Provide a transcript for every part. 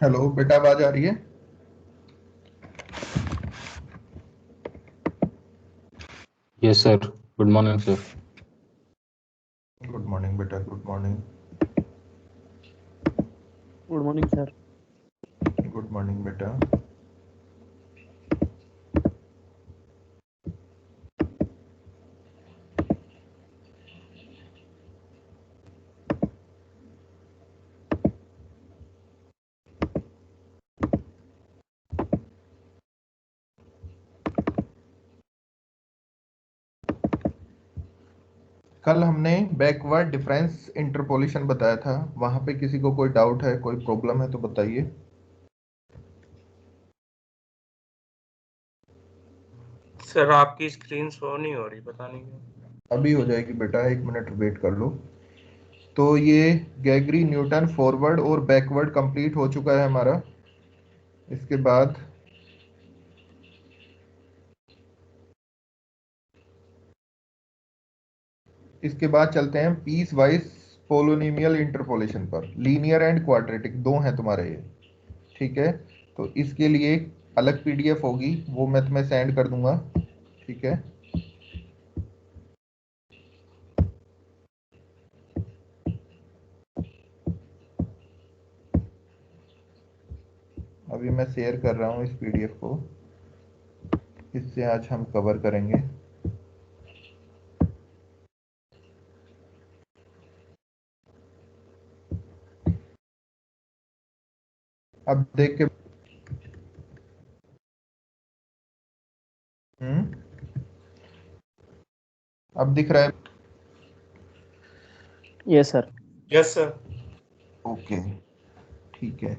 Hello बेटा, आवाज आ रही है? Yes, sir. Good morning, sir. Good morning बेटा, good morning. Good morning sir. Good morning बेटा। कल हमने बैकवर्ड डिफरेंस इंटरपोलेशन बताया था, वहां पे किसी को कोई डाउट है, कोई प्रॉब्लम है तो बताइए। सर आपकी स्क्रीन शो नहीं हो रही, पता नहीं क्यों। अभी हो जाएगी बेटा, 1 मिनट वेट कर लो। तो ये गैगरी न्यूटन फॉरवर्ड और बैकवर्ड कंप्लीट हो चुका है हमारा। इसके बाद चलते हैं पीस वाइज पोलोनिमियल इंटरपोलेशन पर। लीनियर एंड क्वाड्रेटिक दो हैं तुम्हारे ये, ठीक है। तो इसके लिए एक अलग पीडीएफ होगी, वो मैं तुम्हें सेंड कर दूंगा, ठीक है। अभी मैं शेयर कर रहा हूँ इस पीडीएफ को, इससे आज हम कवर करेंगे। अब देख के अब दिख रहा है? Yes sir. Yes sir. Okay, ठीक है।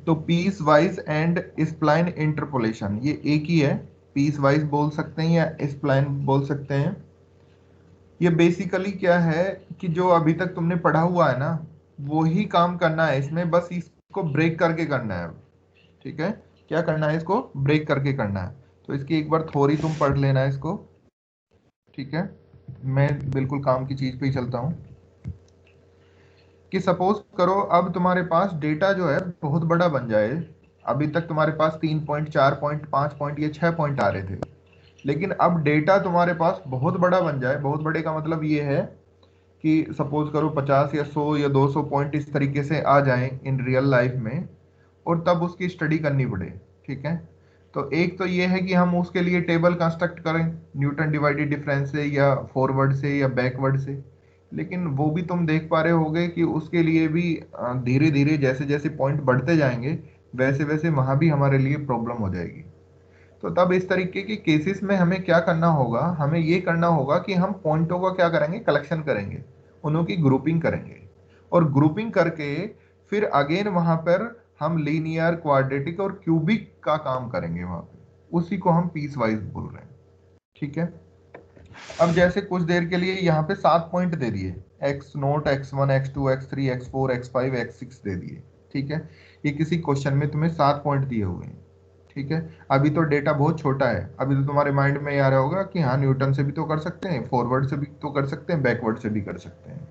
तो piecewise and spline interpolation ये एक ही है। पीस वाइज बोल सकते हैं या स्प्लाइन बोल सकते हैं। ये बेसिकली क्या है कि जो अभी तक तुमने पढ़ा हुआ है ना, वो ही काम करना है इसमें, बस इसको ब्रेक करके करना है। ठीक है, क्या करना है, इसको ब्रेक करके करना है। तो इसकी एक बार थोड़ी तुम पढ़ लेना इसको, ठीक है। मैं बिल्कुल काम की चीज पे ही चलता हूँ। कि सपोज करो अब तुम्हारे पास डेटा जो है बहुत बड़ा बन जाए। अभी तक तुम्हारे पास 3 पॉइंट, 4 पॉइंट, 5 पॉइंट, ये 6 पॉइंट आ रहे थे, लेकिन अब डेटा तुम्हारे पास बहुत बड़ा बन जाए। बहुत बड़े का मतलब ये है कि सपोज करो 50 या 100 या 200 पॉइंट इस तरीके से आ जाएं इन रियल लाइफ में, और तब उसकी स्टडी करनी पड़े, ठीक है। तो एक तो ये है कि हम उसके लिए टेबल कंस्ट्रक्ट करें, न्यूटन डिवाइडेड डिफरेंस से या फॉरवर्ड से या बैकवर्ड से। लेकिन वो भी तुम देख पा रहे होगे कि उसके लिए भी धीरे धीरे जैसे जैसे पॉइंट बढ़ते जाएंगे, वैसे वैसे वहां भी हमारे लिए प्रॉब्लम हो जाएगी। तो तब इस तरीके के केसेस में हमें क्या करना होगा, हमें ये करना होगा कि हम पॉइंटों का क्या करेंगे, कलेक्शन करेंगे, उन्हों की ग्रुपिंग करेंगे, और ग्रुपिंग करके फिर अगेन वहां पर हम लीनियर, क्वाड्रेटिक और क्यूबिक का काम करेंगे वहां पे। उसी को हम पीस वाइज बोल रहे हैं, ठीक है। अब जैसे कुछ देर के लिए यहाँ पे 7 पॉइंट दे दिए, x note, x1, x2, x3, x4, x5, x6 दे दिए, ठीक है। ये किसी क्वेश्चन में तुम्हें 7 पॉइंट दिए हुए हैं, ठीक है। अभी तो डेटा बहुत छोटा है, अभी तो तुम्हारे माइंड में आ रहा होगा कि हाँ न्यूटन से भी तो कर सकते हैं, फॉरवर्ड से भी तो कर सकते हैं, बैकवर्ड से भी कर सकते हैं।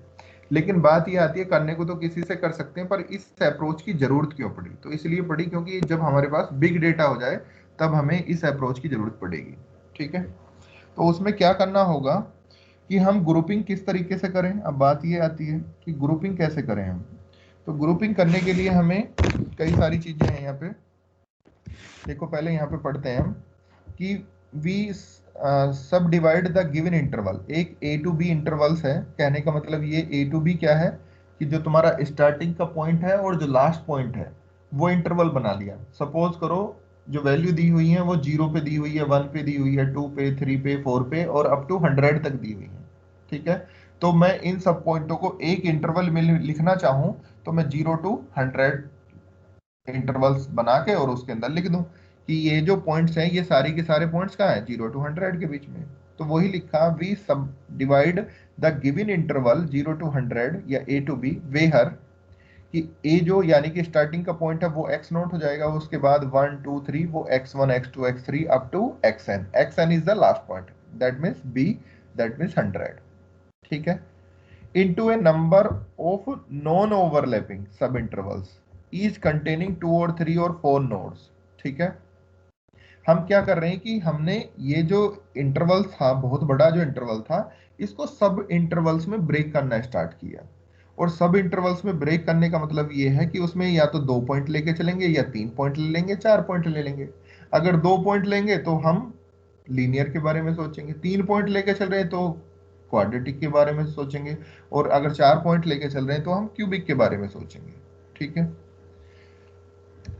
लेकिन बात ये आती है, करने को तो किसी से कर सकते हैं, पर इस अप्रोच की जरूरत क्यों पड़ी? तो इसलिए पड़ी क्योंकि जब हमारे पास बिग डेटा हो जाए तब हमें इस अप्रोच की जरूरत पड़ेगी, ठीक है। तो उसमें क्या करना होगा कि हम ग्रुपिंग किस तरीके से करें। अब बात ये आती है कि ग्रुपिंग कैसे करें हम। तो ग्रुपिंग करने के लिए हमें कई सारी चीजें हैं यहाँ पे। देखो पहले यहाँ पे पढ़ते हैं हम कि वी सब डिवाइड द गिवन इंटरवल। एक ए टू बी इंटरवल्स है, कहने का मतलब ये ए टू बी क्या है कि जो तुम्हारा स्टार्टिंग का पॉइंट है और जो लास्ट पॉइंट है वो इंटरवल बना लिया। सपोज करो जो वैल्यू दी हुई है वो 0 पे दी हुई है, 1 पे दी हुई है, 2 पे, 3 पे, 4 पे और अप टू 100 तक दी हुई है, ठीक है। तो मैं इन सब पॉइंटों को एक इंटरवल में लिखना चाहूं तो मैं 0 to 100 इंटरवल्स बना के और उसके अंदर लिख दूं कि ये जो पॉइंट्स हैं ये सारे के सारे पॉइंट्स कहाँ हैं, 0 to 100 के बीच में। तो वही लिखा, वी सब divide the given interval 0 to 100 या ए टू बी वेहर कि ए जो यानी कि स्टार्टिंग का पॉइंट है वो एक्स नोट हो जाएगा, उसके बाद 1 2 3 वो x1, x2, x3 up to xn। xn is the last point, that means b, that means 100, ठीक है। Into a number of non overlapping sub intervals. Each containing 2 और 3 और 4 नोड्स। ठीक है, हम क्या कर रहे हैं कि हमने ये जो इंटरवल था, बहुत बड़ा जो इंटरवल था, इसको सब इंटरवल्स में ब्रेक करना स्टार्ट किया। और सब इंटरवल्स में ब्रेक करने का मतलब ये है कि उसमें या तो 2 पॉइंट लेके चलेंगे, या 3 पॉइंट ले लेंगे, 4 पॉइंट ले लेंगे। अगर 2 पॉइंट लेंगे तो हम लीनियर के बारे में सोचेंगे, 3 पॉइंट लेके चल रहे हैं तो क्वाड्रेटिक के बारे में सोचेंगे, और अगर 4 पॉइंट लेके चल रहे हैं तो हम क्यूबिक के बारे में सोचेंगे। ठीक है,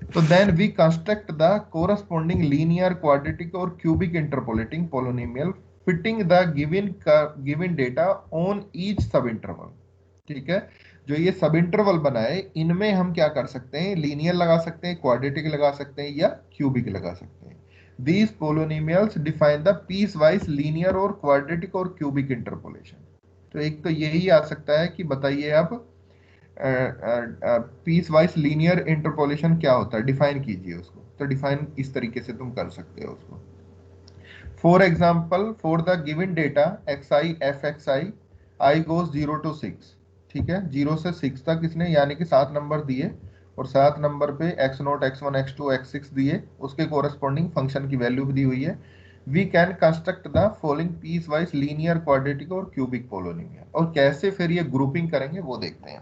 तो then we construct the corresponding linear, quadratic और cubic interpolating polynomial fitting the given data on each subinterval। ठीक है, जो ये सब इंटरवल बनाए, इनमें हम क्या कर सकते हैं, लीनियर लगा सकते हैं, क्वाड्रेटिक लगा सकते हैं, या क्यूबिक लगा सकते हैं। These polynomials define the piecewise linear और क्वाड्रेटिक और क्यूबिक इंटरपोलेशन। तो एक तो यही आ सकता है कि बताइए आप पीस वाइज लीनियर इंटरपोलेशन क्या होता है, डिफाइन कीजिए उसको। तो डिफाइन इस तरीके से तुम कर सकते हो उसको। For example, for the given data x I F x I, I goes 0 to 6। ठीक है, 0 से 6 तक इसने यानी कि 7 नंबर दिए, और 7 नंबर पे x0 x1 x2 x6 दिए, उसके कोरस्पॉन्डिंग फंक्शन की वैल्यू भी दी हुई है। We can construct the following piece wise linear, quadratic और क्यूबिक पोलोनिमियल। और कैसे फिर ये ग्रुपिंग करेंगे वो देखते हैं।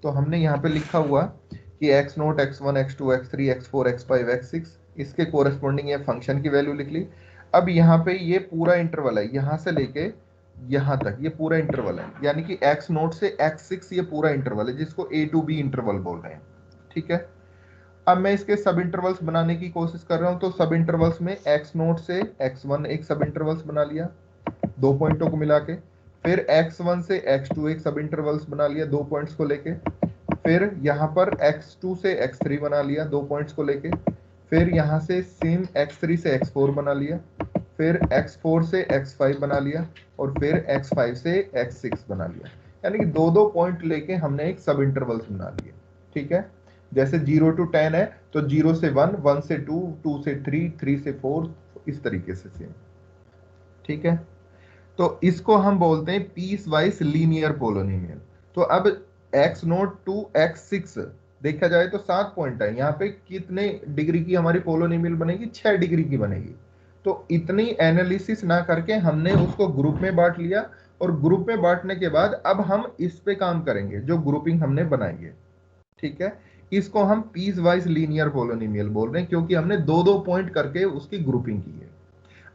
तो हमने यहाँ पे लिखा हुआ कि x0 x1 x2 x3 x4 x5 x6, इसके कोरस्पॉन्डिंग ये फंक्शन की वैल्यू लिख ली। अब यहाँ पे ये पूरा इंटरवल है, यहाँ से लेके यहाँ तक ये पूरा इंटरवल है, यानी कि x0 से x6 ये पूरा इंटरवल है, जिसको a to b इंटरवल बोल रहे हैं। ठीक है, अब मैं इसके सब इंटरवल्स बनाने की कोशिश कर रहा हूँ। तो सब इंटरवल्स में x0 से x1 एक सब इंटरवल्स बना लिया 2 पॉइंटों को मिला के, फिर x1 से x2 एक सब इंटरवल्स बना लिया 2 पॉइंट्स को लेके, फिर यहाँ पर x2 से x3 बना लिया 2 पॉइंट्स को लेके, फिर यहाँ से सेम x3 से x4 बना लिया, फिर x4 से x5 बना लिया, और फिर x5 से x6 बना लिया। यानी कि 2-2 पॉइंट लेके हमने एक सब इंटरवल्स बना लिए। ठीक है, जैसे 0 to 10 है तो 0 से 1, 1 से 2, 2 से 3, 3 से 4, इस तरीके से सेम। ठीक है, तो इसको हम बोलते हैं पीस वाइज लीनियर पोलोनिमियल। तो अब x0 to x6 देखा जाए तो 7 पॉइंट है, यहाँ पे कितने डिग्री की हमारी पोलोनिमियल बनेगी, 6 डिग्री की बनेगी। तो इतनी एनालिसिस ना करके हमने उसको ग्रुप में बांट लिया, और ग्रुप में बांटने के बाद अब हम इस पे काम करेंगे जो ग्रुपिंग हमने बनाई है। ठीक है, इसको हम पीस वाइज लीनियर पोलोनिमियल बोल रहे हैं, क्योंकि हमने 2-2 पॉइंट करके उसकी ग्रुपिंग की है।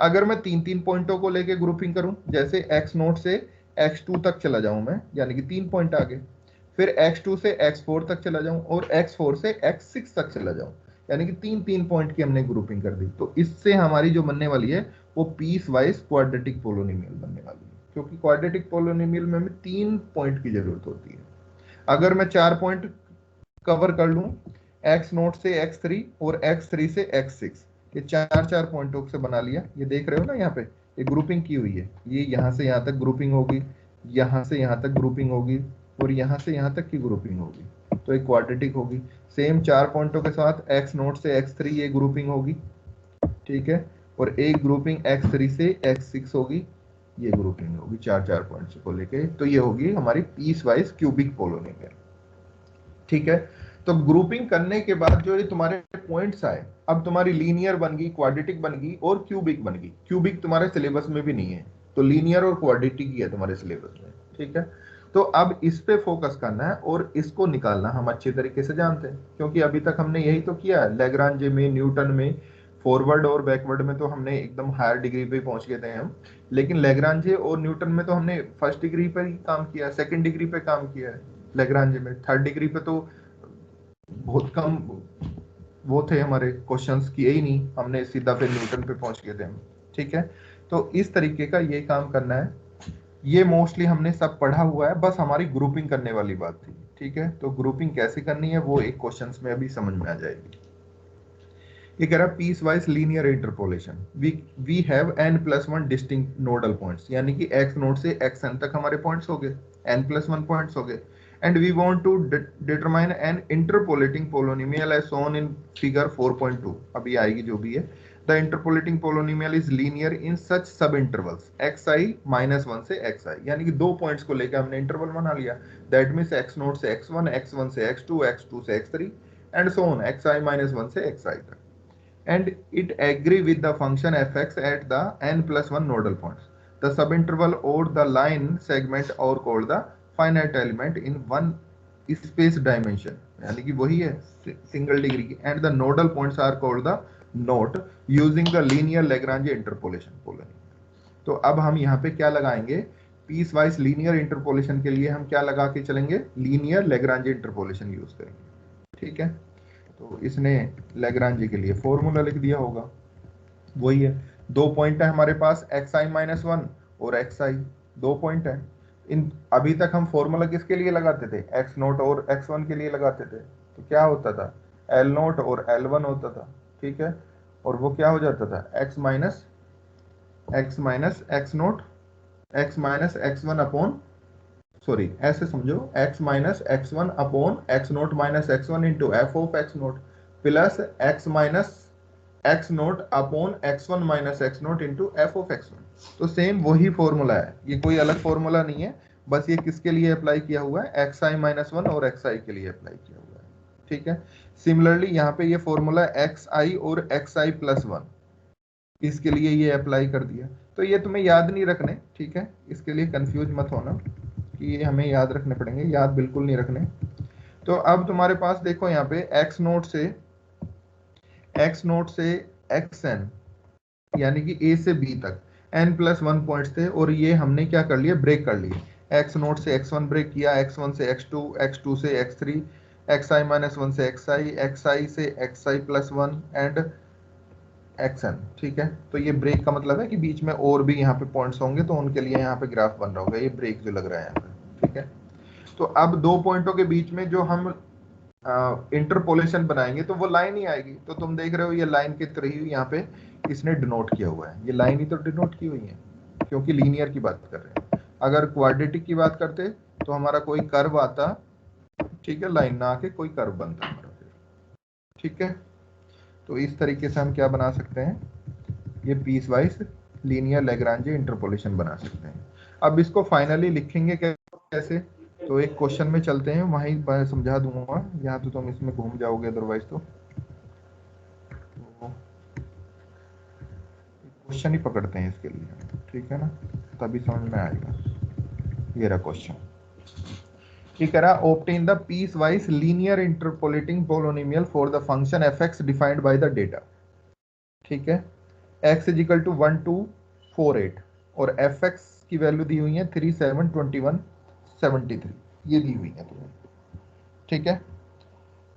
अगर मैं 3-3 पॉइंटों को लेके ग्रुपिंग करूं, जैसे x0 से x2 तक चला जाऊं मैं, यानी कि 3 पॉइंट आगे, फिर x2 से x4 तक चला जाऊं, और x4 से x6 तक चला जाऊं, यानी कि 3-3 पॉइंट की हमने ग्रुपिंग कर दी। तो इससे हमारी जो बनने वाली है वो पीस वाइज क्वाड्रेटिक पोलोनिमियल बनने वाली है, क्योंकि क्वाड्रेटिक पोलोनिमियल में हमें 3 पॉइंट की जरूरत होती है। अगर मैं 4 पॉइंट कवर कर लूं, x0 से x3 और x3 से x6, ये 4-4 पॉइंटों से बना लिया। ये देख रहे हो ना, यहाँ पे ये ग्रुपिंग की हुई है, ये यहाँ से यहाँ तक ग्रुपिंग होगी, यहाँ से यहाँ तक ग्रुपिंग होगी, और यहाँ से यहाँ तक की ग्रुपिंग होगी, तो एक क्वाड्रेटिक होगी। सेम 4 पॉइंटों के साथ x0 से x3 ये ग्रुपिंग होगी। ठीक है, और एक ग्रुपिंग x3 से x6 होगी, ये ग्रुपिंग होगी 4-4 पॉइंट्स को लेके। तो ये होगी हमारी पीस वाइज क्यूबिक पोलोनिमियल। ठीक है, तो ग्रुपिंग करने के बाद जो ये तुम्हारे पॉइंट्स आए, अब तुम्हारी लीनियर बन गई, क्वाड्रेटिक बन गई, और क्यूबिक बन गई। क्यूबिक तुम्हारे सिलेबस में भी नहीं है, तो लीनियर और क्वाड्रेटिक ही है तुम्हारे सिलेबस में। ठीक है, तो अब इस पे फोकस करना है, और इसको निकालना हम अच्छे तरीके से जानते हैं, क्योंकि अभी तक हमने यही तो किया है। लैग्रांजे में, न्यूटन में, फॉरवर्ड और बैकवर्ड में तो हमने एकदम हायर डिग्री पे पहुंच गए थे हम, लेकिन लैग्रांजे और न्यूटन में तो हमने फर्स्ट डिग्री पर ही काम किया, सेकंड डिग्री पे काम किया है। लैग्रांजे में थर्ड डिग्री पे तो बहुत कम वो थे हमारे क्वेश्चंस, किए ही नहीं हमने, सीधा फिर न्यूटन पे पहुंच गए थे हम। ठीक है, तो इस तरीके का ये काम करना है। ये मोस्टली हमने सब पढ़ा हुआ है, बस हमारी ग्रुपिंग करने वाली बात थी। ठीक है, तो ग्रुपिंग कैसे करनी है वो एक क्वेश्चंस में अभी समझ में आ जाएगी। ये कह रहा है piece wise linear interpolation, we have n+1 distinct nodal points, यानी कि x0 से xn तक हमारे पॉइंट्स हो गए, n+1 पॉइंट्स हो गए, and we want to determine an interpolating polynomial as shown in figure 4.2। अभी आएगी जो भी है। The interpolating polynomial is linear in such sub intervals xi -1 से xi, यानी कि दो पॉइंट्स को लेकर हमने इंटरवल बना लिया, दैट मीन्स x0 से x1, x1 से x2, x2 से x3 and so on xi -1 से xi तक, and it agree with the function fx at the n+1 nodal points. The subinterval or the line segment are called the finite element in one space dimension, यानी कि वही है single degree की, and the nodal points are called the node using the linear Lagrange interpolation polynomial. तो अब हम यहाँ पे क्या लगाएंगे, पीस वाइज लीनियर इंटरपोलेशन के लिए हम क्या लगा के चलेंगे, लीनियर लेग्रांजे इंटरपोलेशन यूज करेंगे, ठीक है। तो इसने लेग्रांजे के लिए फॉर्मूला लिख दिया होगा, वही है, दो पॉइंट है हमारे पास xi -1 और xi, दो पॉइंट है। इन अभी तक हम फॉर्मूला किसके लिए लगाते थे, x0 और x1 के लिए लगाते थे, तो क्या होता था, L0 और L1 होता था, ठीक है, और वो क्या हो जाता था x minus x0 x minus x1 upon, sorry ऐसे समझो, x minus x1 upon x0 minus x1 into F of x0 plus x minus x0 upon x1 minus x0 into F of x1। तो same वही formula है, ये कोई अलग formula नहीं है, बस ये किसके लिए अप्लाई किया हुआ है, xi -1 और xi के लिए अप्लाई किया हुआ है, ठीक है। सिमिलरली यहाँ पे ये फॉर्मूला xi और xi +1, इसके लिए ये अप्लाई कर दिया। तो ये तुम्हें याद नहीं रखने, ठीक है, इसके लिए कंफ्यूज मत होना कि ये हमें याद रखने पड़ेंगे, याद बिल्कुल नहीं रखने। तो अब तुम्हारे पास देखो यहाँ पे x0 से xn, यानी कि a से b तक n+1 पॉइंट्स थे, और ये हमने क्या कर लिया, ब्रेक कर लिए, x0 से x1 ब्रेक किया, x1 से x2, x2 से x3, xi -1 से xi, xi से xi +1 एंड xn, ठीक है। तो ये ब्रेक का मतलब है कि बीच में और भी यहाँ पे पॉइंट्स होंगे, तो उनके लिए यहाँ पे ग्राफ बन रहा होगा, ये ब्रेक जो लग रहा है यहाँ पे, ठीक है। तो अब दो पॉइंटों के बीच में जो हम इंटरपोलेशन बनाएंगे तो वो लाइन ही आएगी, तो तुम देख रहे हो ये लाइन की तरह ही यहाँ पे इसने डिनोट किया हुआ है, ये लाइन ही तो डिनोट की हुई है, क्योंकि लीनियर की बात कर रहे हैं। अगर क्वाड्रेटिक की बात करते तो हमारा कोई कर्व आता, ठीक है, लाइन ना आके कोई कर्व बनता हमारा फिर, ठीक है। तो इस तरीके से हम क्या बना सकते हैं, ये piece wise linear Lagrange interpolation बना सकते हैं। अब इसको फाइनली लिखेंगे कैसे, तो एक क्वेश्चन में चलते हैं, वहीं मैं समझा दूंगा, यहाँ तो तुम इसमें घूम जाओगे अदरवाइज। तो क्वेश्चन ही पकड़ते हैं इसके लिए, ठीक है ना, तभी समझ में आएगा। ये रहा क्वेश्चन, ये कह रहा, obtain the piece wise linear interpolating polynomial for the function fx defined by the data, ठीक है, x = 1 2 4 8 और fx की वैल्यू दी हुई है 3 7 21 73, ये दी हुई है तुम्हें, ठीक है।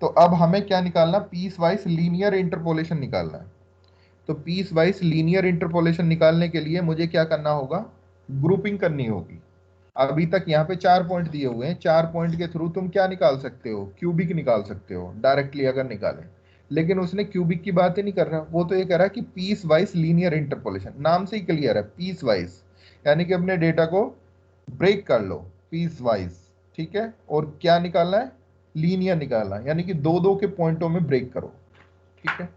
तो अब हमें क्या निकालना, पीस वाइज लीनियर इंटरपोलेशन निकालना है। तो पीस वाइज लीनियर इंटरपोलेशन निकालने के लिए मुझे क्या करना होगा, ग्रुपिंग करनी होगी। अभी तक यहाँ पे 4 पॉइंट दिए हुए हैं, 4 पॉइंट के थ्रू तुम क्या निकाल सकते हो, क्यूबिक निकाल सकते हो डायरेक्टली अगर निकालें, लेकिन उसने क्यूबिक की बात ही नहीं कर रहा, वो तो ये कह रहा है कि पीस वाइज लीनियर इंटरपोलेशन, नाम से ही क्लियर है, पीस वाइज, यानी कि अपने डेटा को ब्रेक कर लो पीस वाइज, ठीक है, और क्या निकालना है, लीनियर निकालना है, यानी कि दो दो के पॉइंटों में ब्रेक करो, ठीक है।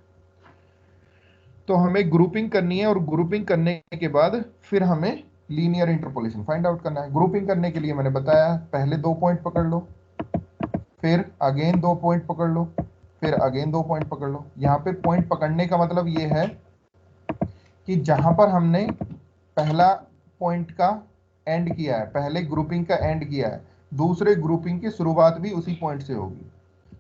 तो हमें ग्रुपिंग करनी है, और ग्रुपिंग करने के बाद फिर हमें लीनियर इंटरपोलेशन फाइंड आउट करना है। ग्रुपिंग करने के लिए मैंने बताया, पहले 2 पॉइंट पकड़ लो, फिर अगेन 2 पॉइंट पकड़ लो, फिर अगेन 2 पॉइंट पकड़ लो। यहाँ पे पॉइंट पकड़ने का मतलब ये है कि जहां पर हमने पहला पॉइंट का एंड किया है, पहले ग्रुपिंग का एंड किया है, दूसरे ग्रुपिंग की शुरुआत भी उसी पॉइंट से होगी,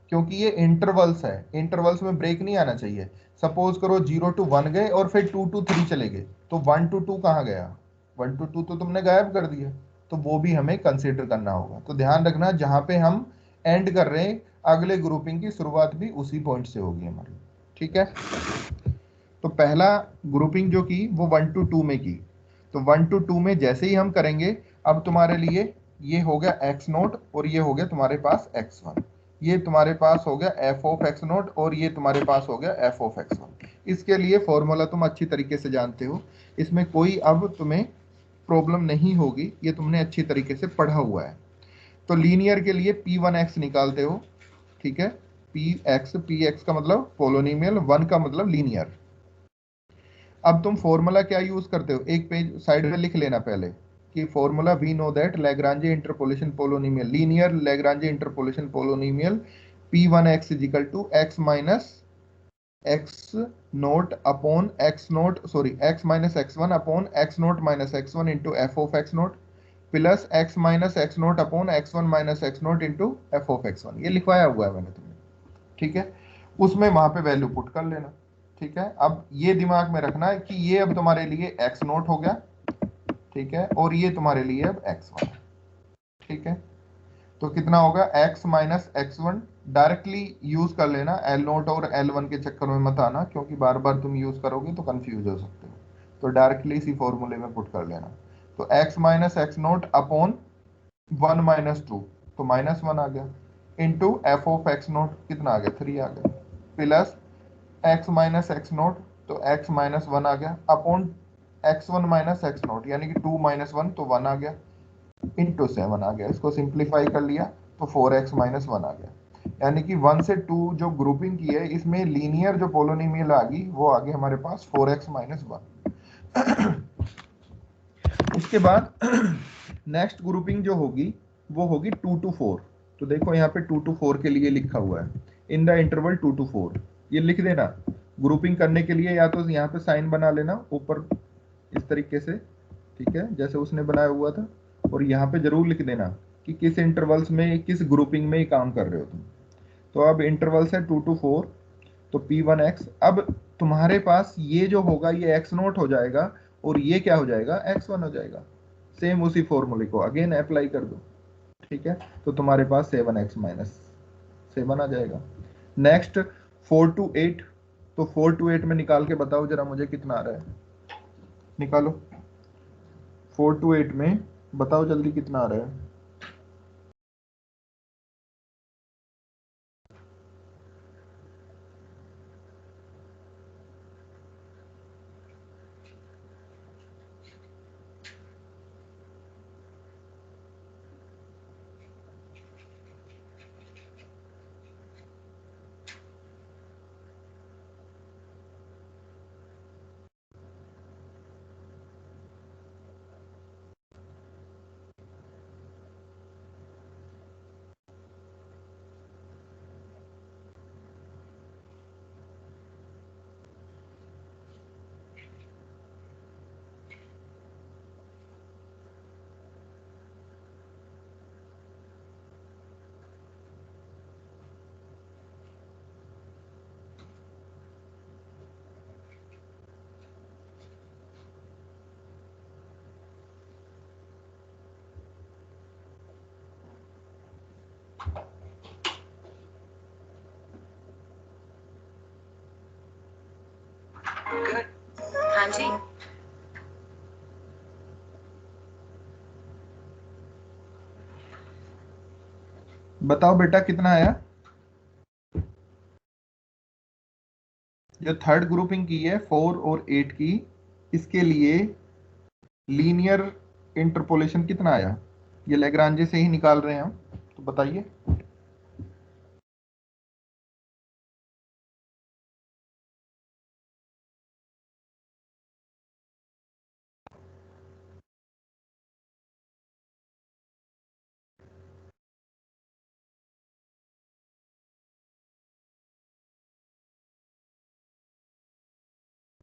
क्योंकि ये इंटरवल्स है, इंटरवल्स में ब्रेक नहीं आना चाहिए। सपोज करो 0 to 1 गए और फिर 2 to 3 चले गए, तो 1 to 2 कहाँ गया, 1 to 2 तो तुमने गायब कर दिया, तो वो भी हमें कंसीडर करना होगा। तो ध्यान रखना, जहां पे हम एंड कर रहे हैं, अगले ग्रुपिंग की शुरुआत भी उसी पॉइंट से होगी हमारी, ठीक है। तो पहला ग्रुपिंग जो की वो 1 to 2 में की, तो 1 to 2 में जैसे ही हम करेंगे, अब तुम्हारे लिए ये हो गया x0 और ये हो गया तुम्हारे पास x1, ये तुम्हारे पास हो गया f of x0 और ये तुम्हारे पास हो गया f of x1। इसके लिए फॉर्मूला तुम अच्छी तरीके से जानते हो, इसमें कोई अब तुम्हें प्रॉब्लम नहीं होगी, ये तुमने अच्छी तरीके से पढ़ा हुआ है। तो लीनियर के लिए p1x निकालते हो, ठीक है, px का मतलब पोलोनिमियल, 1 का मतलब लीनियर, अब तुम फॉर्मूला क्या यूज करते हो, एक पेज साइड में लिख लेना पहले कि formula we know that Lagrange interpolation polynomial linear Lagrange interpolation polynomial P1x is equal to x minus x nought upon x nought sorry x minus x1 upon x nought minus x1 into F of x nought plus x minus x nought upon x1 minus x nought into F of x1। ये लिखवाया हुआ है मैंने तुम्हें, ठीक है। उसमें वहां पे वैल्यू पुट कर लेना, ठीक है। अब ये दिमाग में रखना है कि ये अब तुम्हारे लिए x नोट हो गया, ठीक है, और ये तुम्हारे लिए अब x1, ठीक है। तो कितना होगा x minus x1, directly use कर लेना, एल नोट और L1 के चक्कर में मत आना क्योंकि बार बार तुम यूज करोगे तो कंफ्यूज हो सकते हो। तो डायरेक्टली इसी फॉर्मूले में पुट कर लेना। तो x minus x naught upon 1 minus 2, तो -1 आ गया, into F of x note कितना आ गया, 3 आ गया, plus x minus x note, तो x माइनस 1 आ गया, upon x1 minus x note यानी कि 2 माइनस 1 तो 1 आ गया, इंटू 7 आ गया। इसको सिंप्लीफाई कर लिया तो 4x माइनस 1 आ गया। यानी कि 1 से 2 जो ग्रुपिंग की है इसमें लीनियर जो पोलोनिमियल आ गई वो आ गई हमारे पास 4x माइनस 1। उसके बाद नेक्स्ट ग्रुपिंग जो होगी वो होगी 2 to 4। तो देखो यहाँ पे 2 to 4 के लिए लिखा हुआ है इन द इंटरवल 2 to 4, ये लिख देना। ग्रुपिंग करने के लिए या तो यहाँ पे साइन बना लेना ऊपर इस तरीके से, ठीक है, जैसे उसने बनाया हुआ था, और यहाँ पे जरूर लिख देना कि किस इंटरवल्स में किस ग्रुपिंग में काम कर रहे हो तुम। तो अब इंटरवल्स है 2 to 4, तो P1x, अब तुम्हारे पास ये जो होगा ये x नोट हो जाएगा और ये क्या हो जाएगा, x1 हो जाएगा। सेम उसी फॉर्मूले को अगेन अप्लाई कर दो, ठीक है। तो तुम्हारे पास 7x माइनस 7 आ जाएगा। नेक्स्ट 4 to 8, तो 4 to 8 में निकाल के बताओ जरा मुझे कितना आ रहा है, निकालो 4 to 8 में बताओ जल्दी कितना आ रहा है। हाँ जी। बताओ बेटा कितना आया। जो थर्ड ग्रुपिंग की है 4 और 8 की, इसके लिए लीनियर इंटरपोलेशन कितना आया, ये लैग्रांजे से ही निकाल रहे हैं हम, तो बताइए।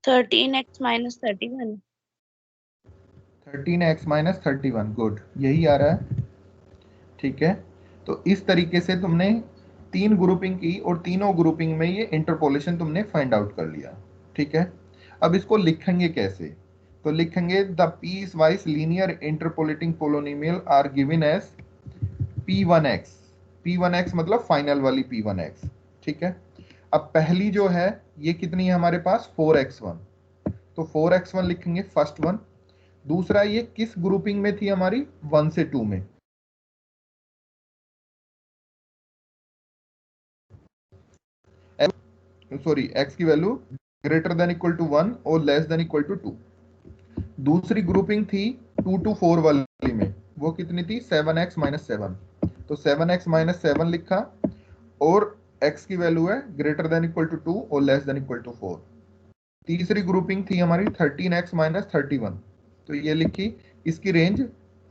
Thirteen x minus 31। 13x minus 31, good, यही आ रहा है, ठीक है। तो इस तरीके से तुमने 3 ग्रुपिंग की और तीनों ग्रुपिंग में ये इंटरपोलेशन तुमने फाइंड आउट कर लिया, ठीक है। अब इसको लिखेंगे कैसे, तो लिखेंगे the piece wise linear interpolating polynomial are given as P1x, P1x मतलब फाइनल वाली P1x, ठीक है। अब पहली जो है ये कितनी है हमारे पास 4x1, तो 4x1 लिखेंगे फर्स्ट वन। दूसरा ये किस ग्रुपिंग में थी हमारी 1 से 2 में, सॉरी x की value greater than equal to 1 और लेस देन इक्वल टू 2। दूसरी ग्रुपिंग थी 2 to 4 वाली में, वो कितनी थी 7x माइनस 7, तो 7x माइनस 7 लिखा और x की वैल्यू है ग्रेटर देन इक्वल टू 2 और लेस देन इक्वल टू 4, तीसरी ग्रुपिंग थी हमारी 13x माइनस 31, तो ये लिखी। इसकी रेंज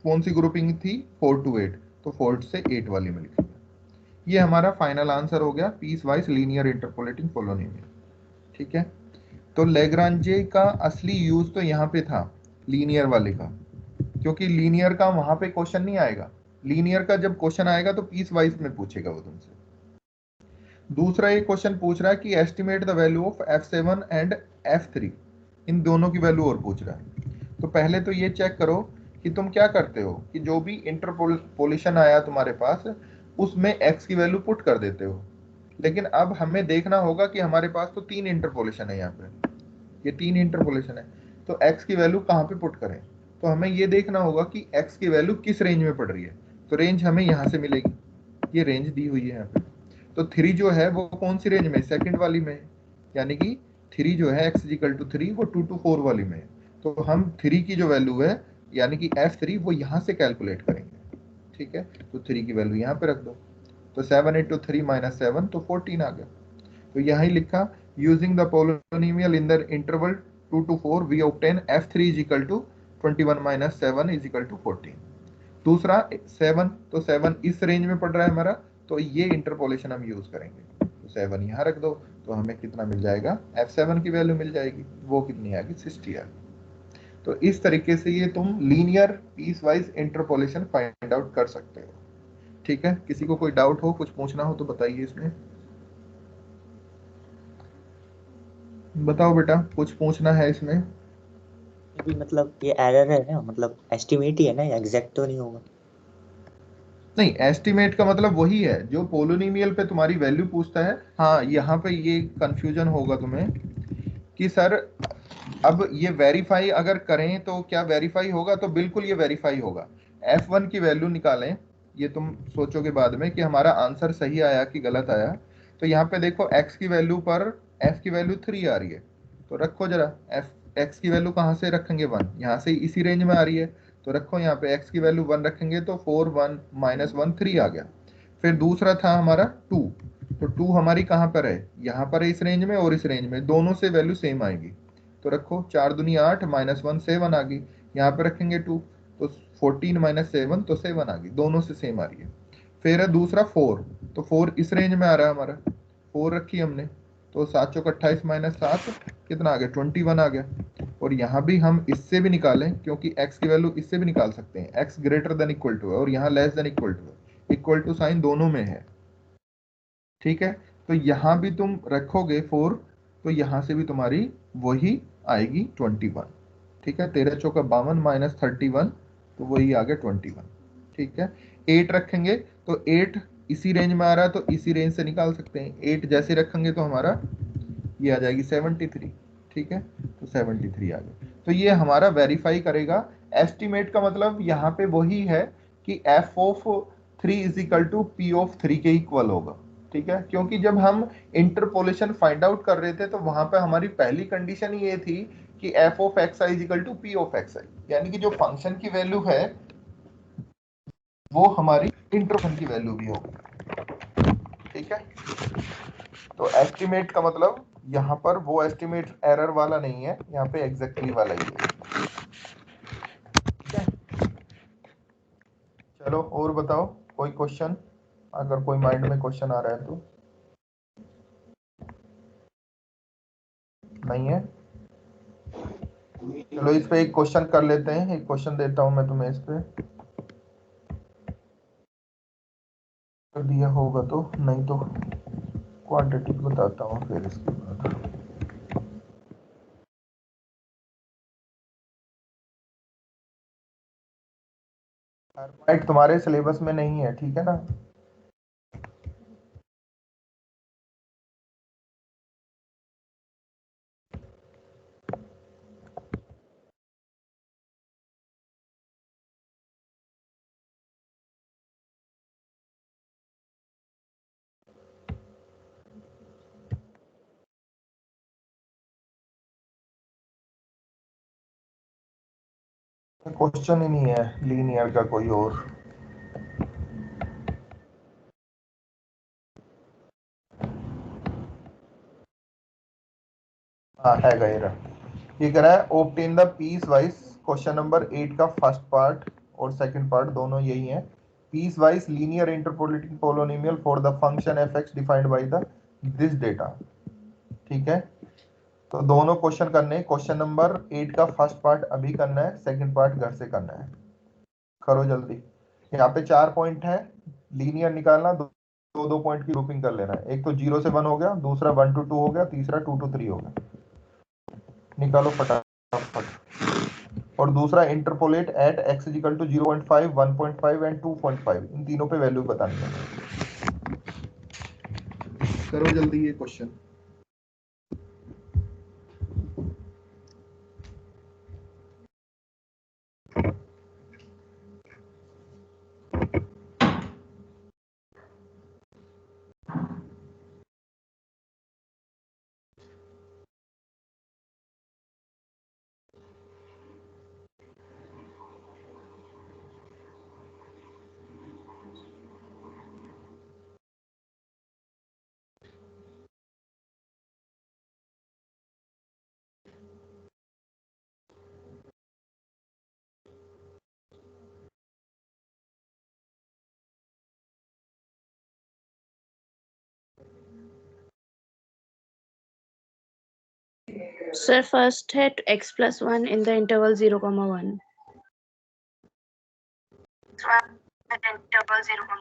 कौन सी ग्रुपिंग थी? 4 to 8, तो 4 से 8 वाली में लिखी। ये हमारा फाइनल आंसर हो गया piece wise linear interpolating polynomial. ठीक है, तो लेग्रांजे का असली यूज तो यहाँ पे था लीनियर वाले का, क्योंकि लीनियर का वहां पे क्वेश्चन नहीं आएगा। लीनियर का जब क्वेश्चन आएगा तो पीस वाइज में पूछेगा वो तुमसे। दूसरा एक क्वेश्चन पूछ रहा है कि estimate the value of f7 and f3, इन दोनों की वैल्यू और पूछ रहा है। तो पहले तो ये चेक करो कि तुम क्या करते हो कि जो भी इंटरपोलेशन आया तुम्हारे पास उसमें x की वैल्यू पुट कर देते हो। लेकिन अब हमें देखना होगा कि हमारे पास तो 3 इंटरपोलेशन है, यहाँ पे ये 3 इंटरपोलेशन है, तो x की वैल्यू कहाँ पे पुट करें? तो हमें ये देखना होगा कि x की वैल्यू किस रेंज में पड़ रही है। तो रेंज हमें यहाँ से मिलेगी, ये रेंज दी हुई है यहाँ पे। तो 3 जो है वो कौन सी रेंज में? सेकंड वाली में, यानी कि 3 जो है x इक्वल टू 3 वो 2 to 4 वाली में है। तो हम 3 की जो वैल्यू है यानी कि f3 वो यहाँ से कैलकुलेट करेंगे। ठीक है, तो 3 की वैल्यू यहाँ पे रख दो, तो 7 इंटू 3 माइनस 7 तो 14 आ गया। तो यहाँ ही लिखा using the polynomial in the interval 2 to 4 we obtain f3 is equal to 21 minus 7 is equal to 14। दूसरा 7, तो 7 इस रेंज में पड़ रहा है हमारा, तो ये इंटरपोलेशन हम यूज करेंगे। तो 7 यहाँ रख दो, तो हमें कितना मिल जाएगा? f7 की वैल्यू मिल जाएगी, वो कितनी आएगी? 60 आएगी। तो इस तरीके से ये तुम linear piecewise interpolation find out कर सकते हो। ठीक है, किसी को कोई डाउट हो, कुछ पूछना हो तो बताइए इसमें। बताओ बेटा, कुछ पूछना है इसमें? भी मतलब ये एरर है ना, मतलब एस्टिमेट ही है ना, एग्जैक्ट तो नहीं होगा? नहीं, एस्टिमेट का मतलब वही है जो पोलिनोमियल पे तुम्हारी वैल्यू पूछता है। हाँ, यहाँ पे ये कंफ्यूजन होगा तुम्हें कि सर अब ये वेरीफाई अगर करें तो क्या वेरीफाई होगा? तो बिल्कुल ये वेरीफाई होगा। f1 की वैल्यू निकालें, ये तुम सोचोगे बाद में कि हमारा आंसर सही आया कि गलत आया। तो यहाँ पे देखो x की वैल्यू पर f की वैल्यू 3 आ रही है, तो रखो जरा x की वैल्यू कहाँ से रखेंगे? 1, यहाँ से इसी रेंज में आ रही है, तो रखो यहाँ पे x की वैल्यू 1 रखेंगे तो 4 1 माइनस 1 3 आ गया। फिर दूसरा था हमारा 2, तो 2 हमारी कहाँ पर है? यहाँ पर है, इस रेंज में और इस रेंज में, दोनों से वैल्यू सेम आएगी। तो रखो 4 दूनी 8 माइनस 1 7 आ गई, यहाँ पे रखेंगे 2, तो 14 माइनस 7 तो 7 आ गई, दोनों से सेम आ रही है। फिर है दूसरा 4, तो 4 इस रेंज में आ रहा है हमारा, 4 रखी हमने, तो 7 चौक 28 माइनस 7 कितना आ गया? 21 आ गया। और यहाँ भी हम इससे भी निकालें, क्योंकि x की वैल्यू इससे भी निकाल सकते हैं, x greater than equal to है और यहाँ लेस देन इक्वल टू है, इक्वल टू साइन दोनों में है। ठीक है, तो यहाँ भी तुम रखोगे 4, तो यहाँ से भी तुम्हारी वही आएगी 21। ठीक है, 13 चौका 52 माइनस 31, तो वही आ गया 21। ठीक है, 8 रखेंगे तो 8 इसी रेंज में आ रहा है, तो इसी रेंज से निकाल सकते हैं। 8 जैसे रखेंगे तो हमारा ये आ जाएगी 73। ठीक है, तो 73 आ गया। तो ये हमारा वेरीफाई करेगा। एस्टिमेट का मतलब यहाँ पे वही है कि f of 3 is equal to p of 3 के इक्वल होगा। ठीक है, क्योंकि जब हम इंटरपोलेशन फाइंड आउट कर रहे थे तो वहां पे हमारी पहली कंडीशन ये थी कि f of xi is equal to p of xi, यानी कि जो फंक्शन की वैल्यू है वो हमारी इंटरफंक्शन की वैल्यू भी होगी। ठीक है, तो एस्टिमेट का मतलब यहाँ पर वो एस्टिमेट एरर वाला नहीं है, यहाँ पे एग्जैक्टली वाला ही है। ठीक है, चलो और बताओ कोई क्वेश्चन, अगर कोई माइंड में क्वेश्चन आ रहा है तो। नहीं है, चलो इस पे एक क्वेश्चन कर लेते हैं, एक क्वेश्चन देता हूं मैं तुम्हें, इस पे कर दिया होगा तो, नहीं तो क्वांटिटी बताता हूँ फिर इसके बाद। हर्माइट तुम्हारे सिलेबस में नहीं है, ठीक है ना? क्वेश्चन ही नहीं है लीनियर का कोई और। हाँ है गैर। ये कह रहा है obtain the piece wise, question number 8 का फर्स्ट पार्ट और सेकंड पार्ट दोनों यही है। Piece wise linear interpolating polynomial for the function F X defined by the this data. ठीक है, तो दोनों क्वेश्चन करने हैं। क्वेश्चन नंबर 8 का फर्स्ट पार्ट अभी करना है, सेकंड पार्ट घर से करना है। करो जल्दी। यहाँ पे 4 पॉइंट है, लीनियर निकालना, दो दो पॉइंट की ग्रुपिंग कर लेना है। एक तो 0 से 1 हो गया, दूसरा 1 to 2 हो गया, तीसरा 2 to 3 हो गया। निकालो फटाफट। और दूसरा interpolate at x is equal to 0.5, 1.5 and 2.5, इन तीनों पे वैल्यू बतानी है। करो जल्दी ये क्वेश्चन। Sir, first है x plus 1 in the interval 0,1. Interval 0,1.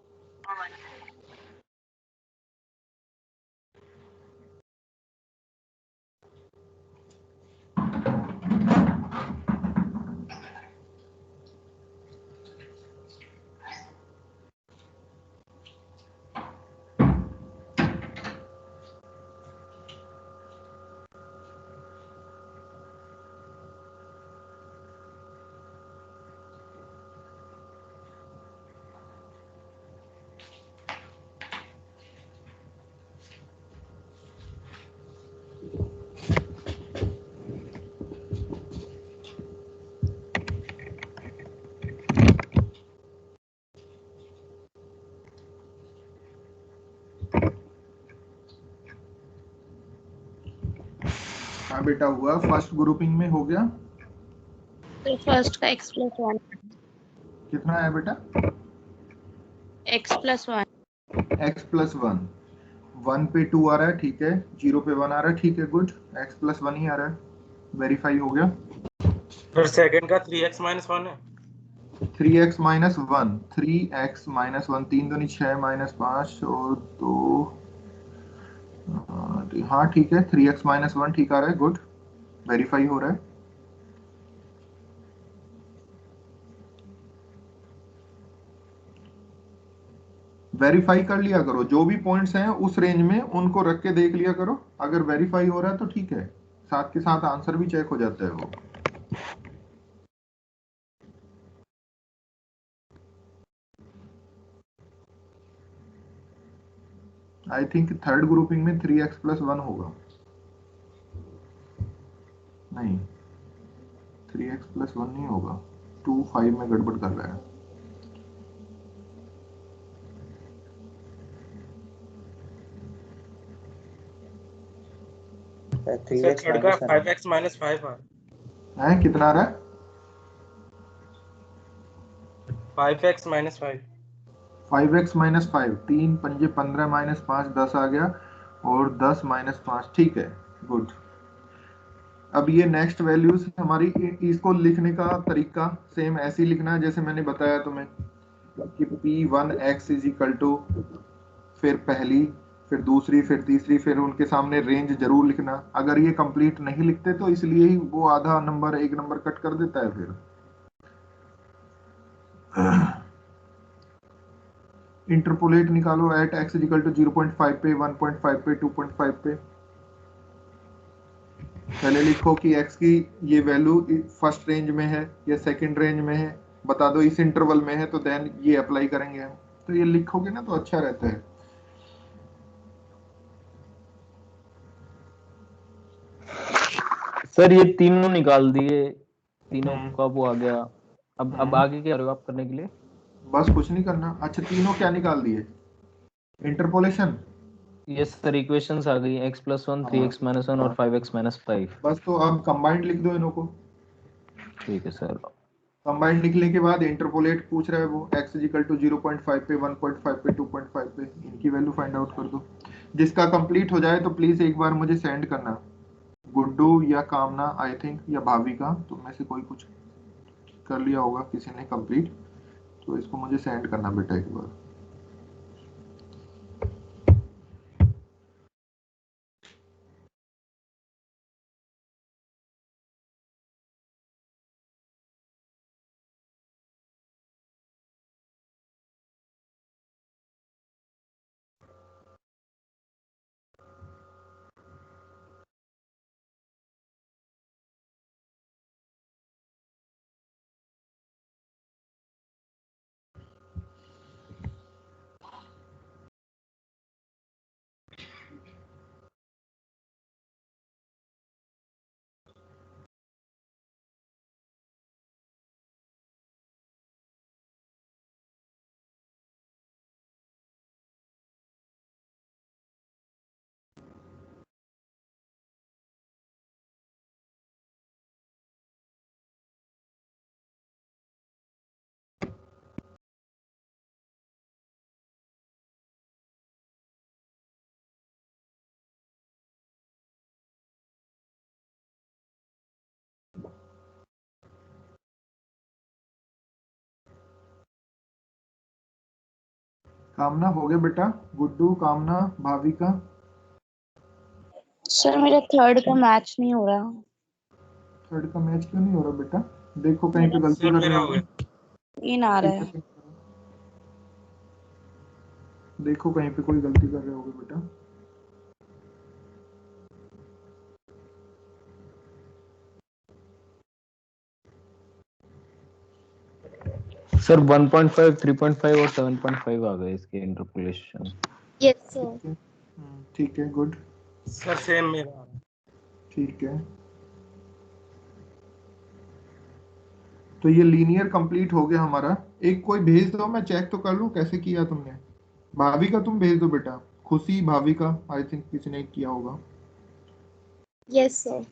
हाँ बेटा हुआ, फर्स्ट ग्रुपिंग में हो गया। तो फर्स्ट का x plus 1. कितना है बेटा? x plus 1. x प्लस 1, 1 पे 2 आ रहा है, ठीक है, 0 पे 1 आ रहा है, ठीक है, गुड। x प्लस 1 ही आ रहा है, वेरीफाई हो गया। फिर सेकंड का 3x minus 1 है। 3x माइनस 1, 3x माइनस 1, 3 दूनी 6 माइनस 5 और 2, हाँ ठीक है, 3x माइनस 1 ठीक आ रहा है, गुड, वेरीफाई हो रहा है। वेरीफाई कर लिया करो, जो भी पॉइंट्स हैं उस रेंज में उनको रख के देख लिया करो। अगर वेरीफाई हो रहा है तो ठीक है, साथ के साथ आंसर भी चेक हो जाता है वो। आई थिंक थर्ड ग्रुपिंग में 3x प्लस 1 होगा, नहीं 3x प्लस 1 नहीं होगा, 2 5 में गड़बड़ कर रहा है। सर 3x थर्ड का माइनस 5x minus 5 है। है कितना आ रहा है? 5x minus 5। 5x माइनस 5, 3 पंजे 15 माइनस 5 10 आ गया, और 10 माइनस 5, ठीक है, गुड। अब ये नेक्स्ट वैल्यूज हमारी, इसको लिखने का तरीका सेम ऐसे ही लिखना है जैसे मैंने बताया तुम्हें कि P1x इज इक्वल टू, फिर पहली, फिर दूसरी, फिर तीसरी, फिर उनके सामने रेंज जरूर लिखना। अगर ये कंप्लीट नहीं लिखते तो इसलिए ही वो आधा नंबर, एक नंबर कट कर देता है फिर। इंटरपोलेट निकालो at x is equal to 0.5 पे, 1.5 पे, 2.5 पे। पहले लिखो कि x की ये वैल्यू फर्स्ट रेंज में है या सेकंड रेंज में है, बता दो इस इंटरवल में है, तो देन ये अप्लाई करेंगे हम। तो ये लिखोगे ना तो अच्छा रहता है। सर ये तीनों निकाल दिए, तीनों का वो आ गया। अब आगे क्या करोगे आप करने के लिए? बस कुछ नहीं करना। अच्छा तीनों क्या निकाल दिए? इंटरपोलेशन ये सर इक्वेशंस आ गई x+1 3x-1 और 5x-5। बस तो अब कंबाइंड लिख दो इनको। ठीक है सर। कंबाइंड लिखने के बाद इंटरपोलेट पूछ रहा है वो x इक्वल टू 0.5 पे 1.5 पे 2.5 पे इनकी वैल्यू फाइंड आउट कर दो। जिसका कंप्लीट हो जाए तो प्लीज एक बार मुझे सेंड करना, गुड्डू या कामना आई थिंक या भाविका, तुम में से कोई कुछ कर लिया होगा किसी ने कंप्लीट, तो इसको मुझे सेंड करना बेटा एक बार। कामना हो गया बेटा, गुड्डू कामना भाविका। सर मेरा थर्ड का मैच नहीं हो रहा। थर्ड का मैच क्यों नहीं हो रहा बेटा? देखो कहीं पे गलती सर कर रहे मेरा हो। हो गया। ये ना आ रहा है। देखो कहीं पे कोई गलती कर रहे होगे बेटा। सर 1.5 3.5 और 7.5 आ गए इसके इंटरपोलेशन। Yes sir. ठीक है गुड। सर सेम मेरा। ठीक है, तो ये लीनियर कंप्लीट हो गया हमारा। एक कोई भेज दो, मैं चेक तो कर लूं कैसे किया तुमने। भाविका तुम भेज दो बेटा, खुशी भाविका आई थिंक किसी ने किया होगा। Yes sir.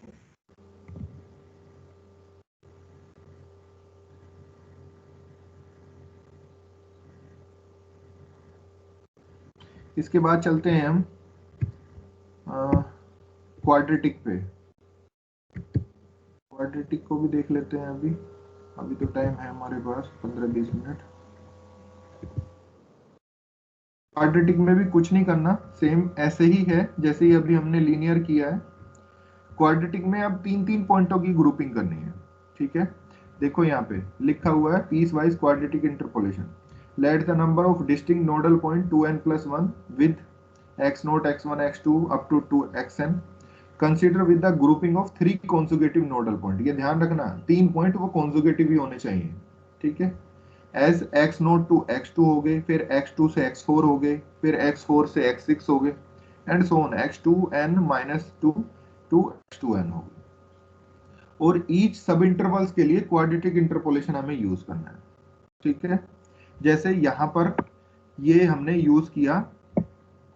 इसके बाद चलते हैं हम क्वाड्रेटिक पे। क्वाड्रेटिक को भी देख लेते हैं अभी। अभी तो टाइम है हमारे पास 15-20 मिनट। क्वाड्रेटिक में भी कुछ नहीं करना, सेम ऐसे ही है जैसे ही अभी हमने लीनियर किया है। क्वाड्रेटिक में अब 3-3 पॉइंटों की ग्रुपिंग करनी है। ठीक है, देखो यहाँ पे लिखा हुआ है piece wise quadratic interpolation. Let the number of distinct nodal point 2n+1 with x0 x1 x2 up to 2xn consider with the grouping of 3 conjugative nodal point. ये ध्यान रखना 3 पॉइंट वो कॉन्जुगेटिव ही होने चाहिए। ठीक है, एज x0 to x2 हो गए, फिर x2 से x4 हो गए, फिर x4 से x6 हो गए and so on x2n-2 to x2n हो गए। और ईच सब इंटरवल्स के लिए क्वाड्रेटिक इंटरपोलेशन हमें यूज करना है। ठीक है, जैसे यहां पर ये हमने यूज किया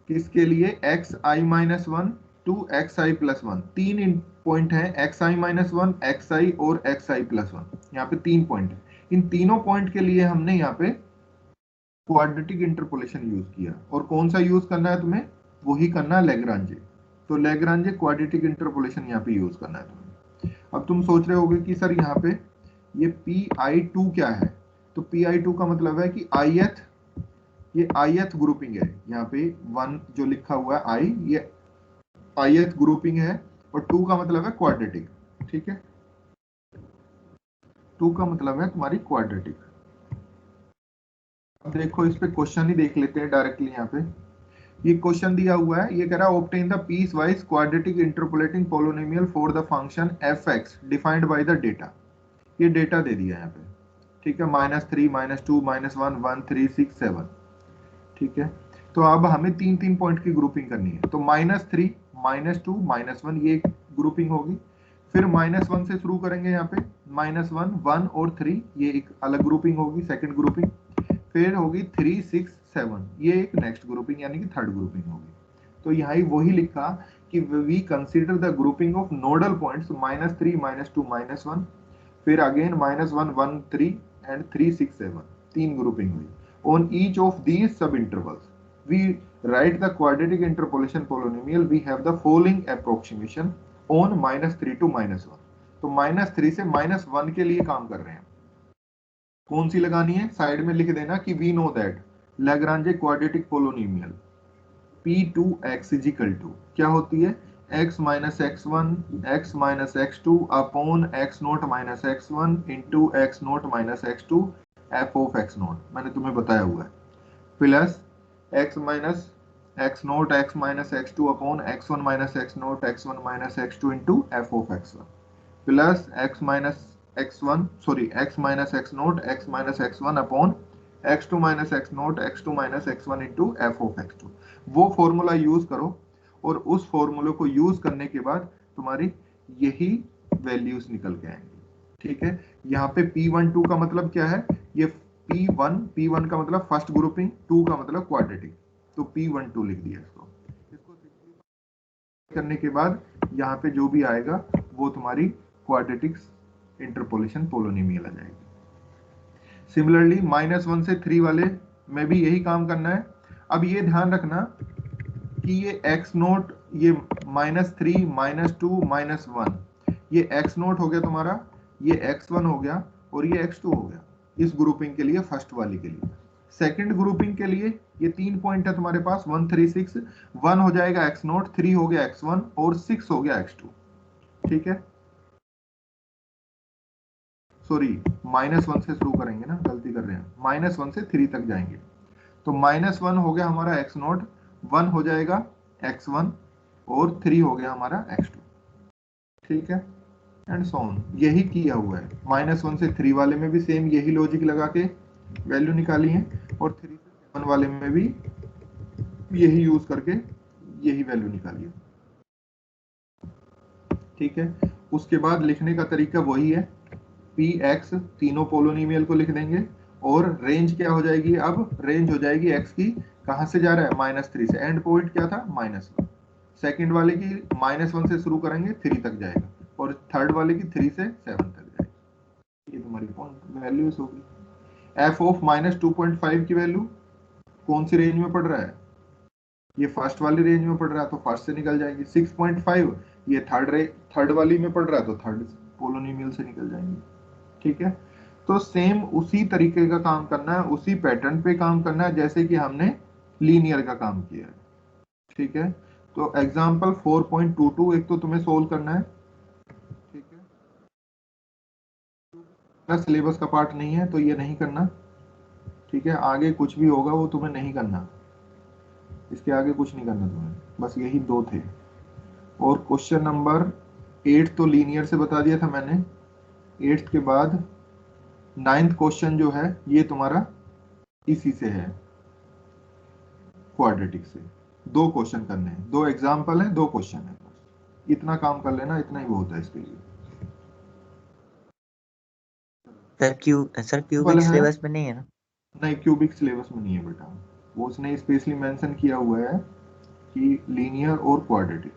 किसके लिए, xi-1 to xi+1। 3 पॉइंट है xi-1 xi और xi+1। यहाँ पे 3 पॉइंट है। इन तीनों पॉइंट के लिए हमने यहाँ पे क्वाड्रेटिक इंटरपोलेशन यूज किया। और कौन सा यूज करना है तुम्हें, वही करना है लैग्रांजे। तो लैग्रांजे क्वाड्रेटिक इंटरपोलेशन यहाँ पे यूज करना है तुम्हें। अब तुम सोच रहे होगे कि सर यहाँ पे ये pi2 क्या है, तो pi2 का मतलब है कि ith, ये ith ग्रुपिंग है। यहाँ पे 1 जो लिखा हुआ है i, ये ith ग्रुपिंग है और 2 का मतलब है क्वाड्रेटिक। ठीक है, 2 का मतलब है तुम्हारी क्वाड्रेटिक। अब देखो इस पे क्वेश्चन ही देख लेते हैं डायरेक्टली। यहाँ पे ये क्वेश्चन दिया हुआ है, ये कह रहा है obtain the piece wise quadratic interpolating polynomial for the function f(x) defined by the data. ये डेटा दे दिया है यहाँ पे। ठीक है, -3 -2 -1 1 3 6 7। ठीक है, तो अब हमें 3-3 पॉइंट की ग्रुपिंग करनी है। तो -3 -2 -1 ये ग्रुपिंग होगी। फिर -1 से शुरू करेंगे, यहाँ पे -1 1 और 3 ये एक अलग ग्रुपिंग होगी, सेकंड ग्रुपिंग। फिर होगी 3 6 7 ये एक नेक्स्ट ग्रुपिंग यानी कि थर्ड ग्रुपिंग होगी। तो यहाँ ही वही लिखा कि we consider the grouping of nodal points -3, -2, -1, फिर अगेन -1, 1, 3 एंड 3, 6, 7, तीन ग्रुपिंग हुई। On each of these sub intervals we write the quadratic interpolation polynomial, we have the following approximation on -3 to -1। तो -3 से -1 के लिए काम कर रहे हैं। कौन सी लगानी है? साइड में लिख देना कि we know that Lagrange quadratic polynomial P2x is equal to क्या होती है? x minus x1 x minus x2 upon x nought minus x1 into x nought minus x2 f of x nought, मैंने तुम्हें बताया हुआ है, plus x minus x nought x minus x2 upon x1 minus x nought x1 minus x2 into f of x1 plus x minus x1 sorry x minus x nought x minus x1 upon x2 minus x note x2 minus x1 into f of x2। वो formula use करो और उस फॉर्मूले को use करने के बाद तुम्हारी यही वैल्यूज निकल के आएंगी। ठीक है, यहाँ पे P12 का मतलब क्या है? ये P1 का मतलब फर्स्ट ग्रुपिंग, 2 का मतलब क्वाड्रेटिक, तो P12 लिख दिया इसको करने के बाद यहाँ पे जो भी आएगा वो तुम्हारी क्वाड्रेटिक इंटरपोलेशन पोलिनोमियल आ जाएगी। सिमिलरली -1 से 3 वाले में भी यही काम करना है। अब ये ध्यान रखना कि ये x नोट, ये -3, -2, -1, ये x नोट हो गया तुम्हारा, ये x1 हो गया और ये x2 हो गया इस ग्रुपिंग के लिए, फर्स्ट वाली के लिए। सेकंड ग्रुपिंग के लिए ये 3 पॉइंट है तुम्हारे पास 1, 3, 6, 1 हो जाएगा x नोट, 3 हो गया x1 और 6 हो गया x2। ठीक है, सॉरी -1 से शुरू करेंगे ना, गलती कर रहे हैं, -1 से 3 तक जाएंगे। तो -1 हो गया हमारा x नोट, 1 हो जाएगा x1 और 3 हो गया हमारा x2। ठीक है, एंड सो ऑन, यही किया हुआ है। -1 से 3 वाले में भी सेम यही लॉजिक लगा के वैल्यू निकाली है और 3 से 7 वाले में भी यही यूज करके यही वैल्यू निकाली है। ठीक है, उसके बाद लिखने का तरीका वही है, Px तीनों पोलिनोमियल को लिख देंगे और रेंज क्या हो जाएगी? अब रेंज हो जाएगी x की, कहां से जा रहा है? -3 से। एंड पॉइंट क्या था? -1। सेकंड वाले की -1 से शुरू करेंगे 3 तक जाएगा और थर्ड वाले की 3 से 7 तक जाएगी। ये तुम्हारी पॉइंट वैल्यूज होगी। f ऑफ -2.5 की वैल्यू कौन सी रेंज में पड़ रहा है? ये फर्स्ट वाली रेंज में पड़ रहा है तो फर्स्ट से निकल जाएंगे। 6.5 ये थर्ड वाली में पड़ रहा है तो थर्ड पोलिनोमियल से निकल जाएंगे। ठीक है, तो सेम उसी तरीके का काम करना है, उसी पैटर्न पे काम करना है जैसे कि हमने लीनियर का काम किया है। ठीक है, तो एग्जांपल 4.22 एक तो तुम्हें सोल्व करना है। ठीक है, सिलेबस का पार्ट नहीं है तो ये नहीं करना। ठीक है, आगे कुछ भी होगा वो तुम्हें नहीं करना, इसके आगे कुछ नहीं करना तुम्हें, बस यही 2 थे। और क्वेश्चन नंबर 8 तो लीनियर से बता दिया था मैंने। 8th के बाद 9th क्वेश्चन जो है ये तुम्हारा इसी से है, क्वाड्रेटिक से। 2 क्वेश्चन करने हैं, 2 एग्जाम्पल है, 2 क्वेश्चन है, बस इतना काम कर लेना, इतना ही बहुत है इसके लिए। सर क्यूबिक सिलेबस में नहीं है ना? नहीं, क्यूबिक सिलेबस में नहीं है बेटा, वो उसने स्पेशली मेंशन किया हुआ है कि लीनियर और क्वाड्रेटिक।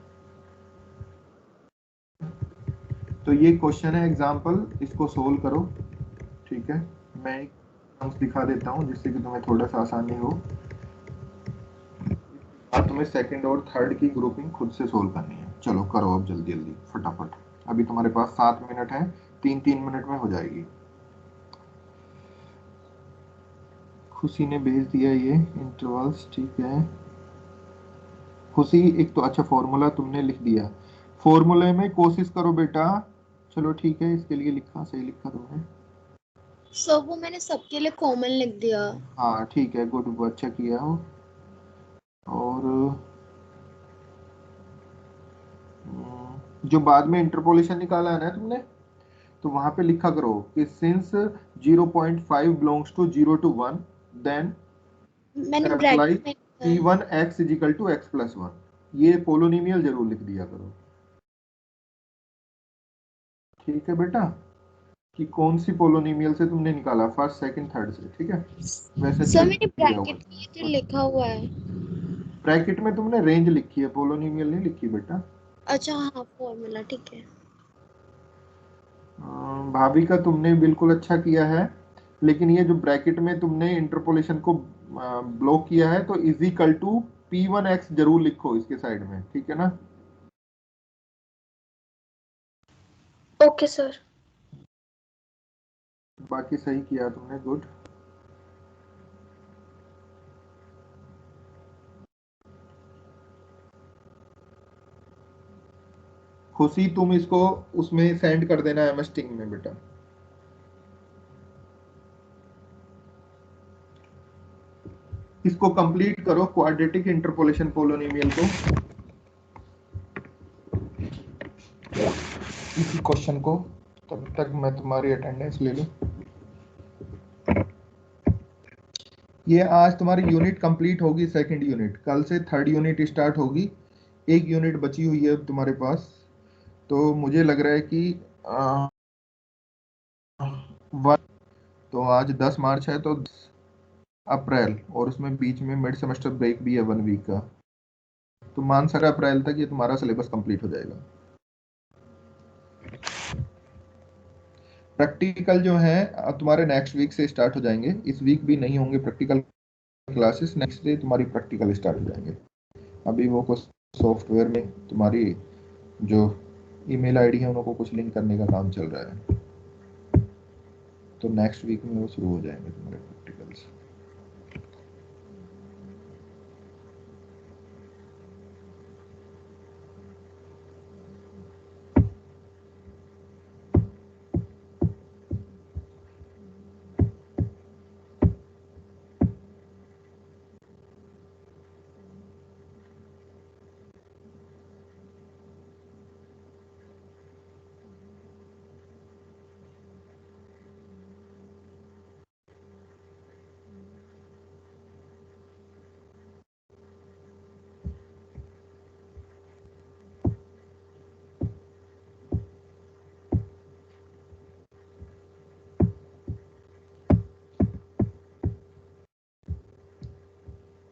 तो ये क्वेश्चन है एग्जाम्पल, इसको सोल्व करो। ठीक है, मैं एक दिखा देता हूँ जिससे कि तुम्हें थोड़ा सा आसानी हो। अब तुम्हें सेकंड और थर्ड की ग्रुपिंग खुद से सोल्व करनी है। चलो करो अब जल्दी जल्दी फटाफट, अभी तुम्हारे पास 7 मिनट है, 3-3 मिनट में हो जाएगी। खुशी ने भेज दिया ये इंटरवल्स। ठीक है खुशी, एक तो अच्छा फॉर्मूला तुमने लिख दिया, फॉर्मूले में कोशिश करो बेटा। चलो ठीक है, इसके लिए लिखा, सही लिखा तुमने सर वो मैंने सबके लिए कॉमन लिख दिया। हाँ ठीक है, गुड, अच्छा किया हो। और जो बाद में इंटरपोलेशन निकाला है ना तुमने, तो वहां पे लिखा करो कि since 0.5 belongs to 0 to 1 then मैंने अप्लाई ब्रैकेट में P1x is equal to x plus 1। ये पोलिनोमियल जरूर लिख दिया करो। ठीक है बेटा, कि कौन सी पोलिनोमियल से तुमने निकाला, फर्स्ट, सेकंड, थर्ड से। ठीक है, वैसे सर मैंने दिया होगा ब्रैकेट में तो लिखा हुआ है। ब्रैकेट में तुमने रेंज लिखी है, पोलोनिमियल नहीं लिखी बेटा। अच्छा हाँ, फॉर्मूला ठीक है। भाभी का तुमने बिल्कुल अच्छा किया है, लेकिन ये जो ब्रैकेट में तुमने इंटरपोलेशन को ब्लॉक किया है, तो इज इक्वल टू P1x जरूर लिखो इसके साइड में, ठीक है ना। Okay sir. बाकी सही किया तुमने, गुड। खुशी तुम इसको उसमें सेंड कर देना MS Sting में बेटा। इसको कंप्लीट करो, क्वाड्रेटिक इंटरपोलेशन पोलोनिमियल को, इसी क्वेश्चन को। तब तक मैं तुम्हारी अटेंडेंस ले लूं। ये आज तुम्हारी यूनिट कंप्लीट होगी, सेकंड यूनिट। कल से थर्ड यूनिट स्टार्ट होगी। एक यूनिट बची हुई है अब तुम्हारे पास। तो मुझे लग रहा है कि तो आज 10 मार्च है, तो 10 अप्रैल, और उसमें बीच में मिड सेमेस्टर ब्रेक भी है 1 वीक का। तो मान सका अप्रैल तक ये तुम्हारा सिलेबस कंप्लीट हो जाएगा। प्रैक्टिकल जो है तुम्हारे नेक्स्ट वीक से स्टार्ट हो जाएंगे। इस वीक भी नहीं होंगे प्रैक्टिकल क्लासेस, नेक्स्ट डे तुम्हारी प्रैक्टिकल स्टार्ट हो जाएंगे। अभी वो कुछ सॉफ्टवेयर में तुम्हारी जो ईमेल आईडी है उनको कुछ लिंक करने का काम चल रहा है, तो नेक्स्ट वीक में वो शुरू हो जाएंगे तुम्हारे प्रैक्टिकल्स।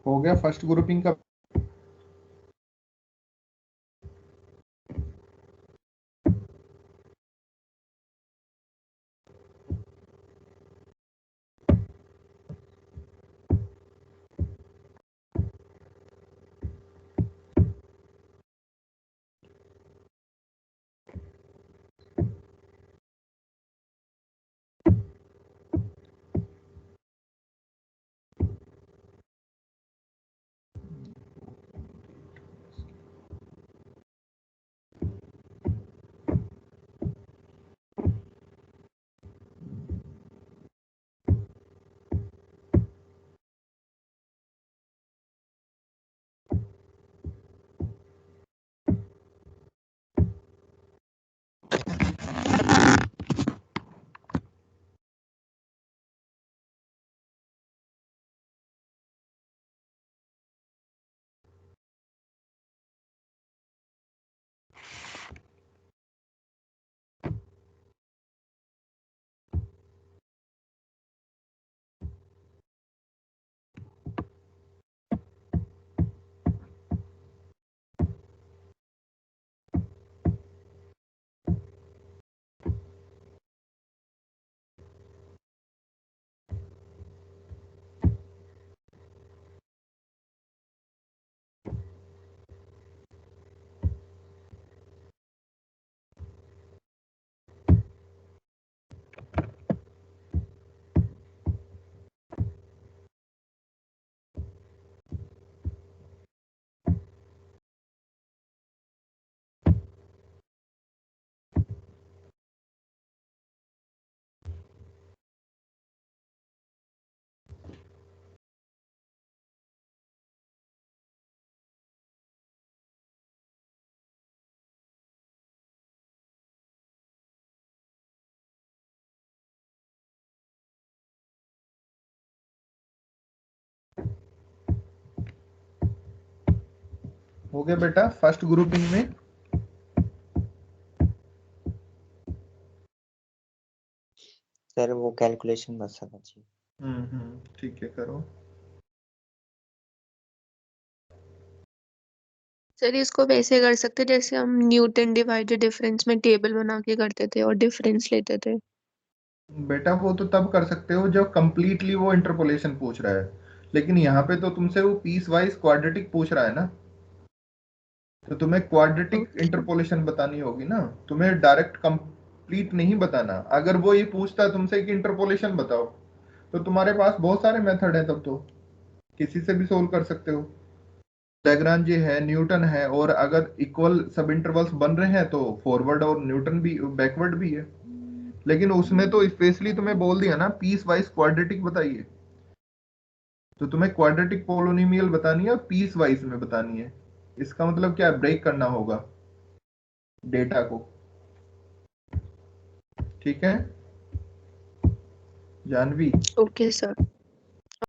हो गया फर्स्ट ग्रुपिंग का। हो गया बेटा फर्स्ट ग्रुपिंग में। सर वो कैलकुलेशन बस समझिए। ठीक है, करो। सर इसको वैसे कर सकते जैसे हम न्यूटन डिवाइडेड डिफरेंस में टेबल बना के करते थे और डिफरेंस लेते थे। बेटा वो तो तब कर सकते हो जब कंप्लीटली वो इंटरपोलेशन पूछ रहा है, लेकिन यहाँ पे तो तुमसे वो पीस वाइज क्वाड्रेटिक पूछ रहा है ना, तो तुम्हें क्वाड्रेटिक इंटरपोलेशन बतानी होगी ना, तुम्हें डायरेक्ट कंप्लीट नहीं बताना। अगर वो ये पूछता तुमसे कि इंटरपोलेशन बताओ, तो तुम्हारे पास बहुत सारे मेथड हैं, तब तो किसी से भी सोल्व कर सकते हो। लैग्रांज है, न्यूटन है, और अगर इक्वल सब इंटरवल्स बन रहे हैं तो फॉरवर्ड और न्यूटन भी, बैकवर्ड भी है। लेकिन उसने तो स्पेशली तुम्हें बोल दिया ना पीस वाइज क्वाड्रेटिक बताइए, तो तुम्हें क्वाड्रेटिक पोलोनिमियल बतानी है और पीस वाइज में बतानी है। इसका मतलब क्या, ब्रेक करना होगा डेटा को। ठीक है जानवी? Okay sir.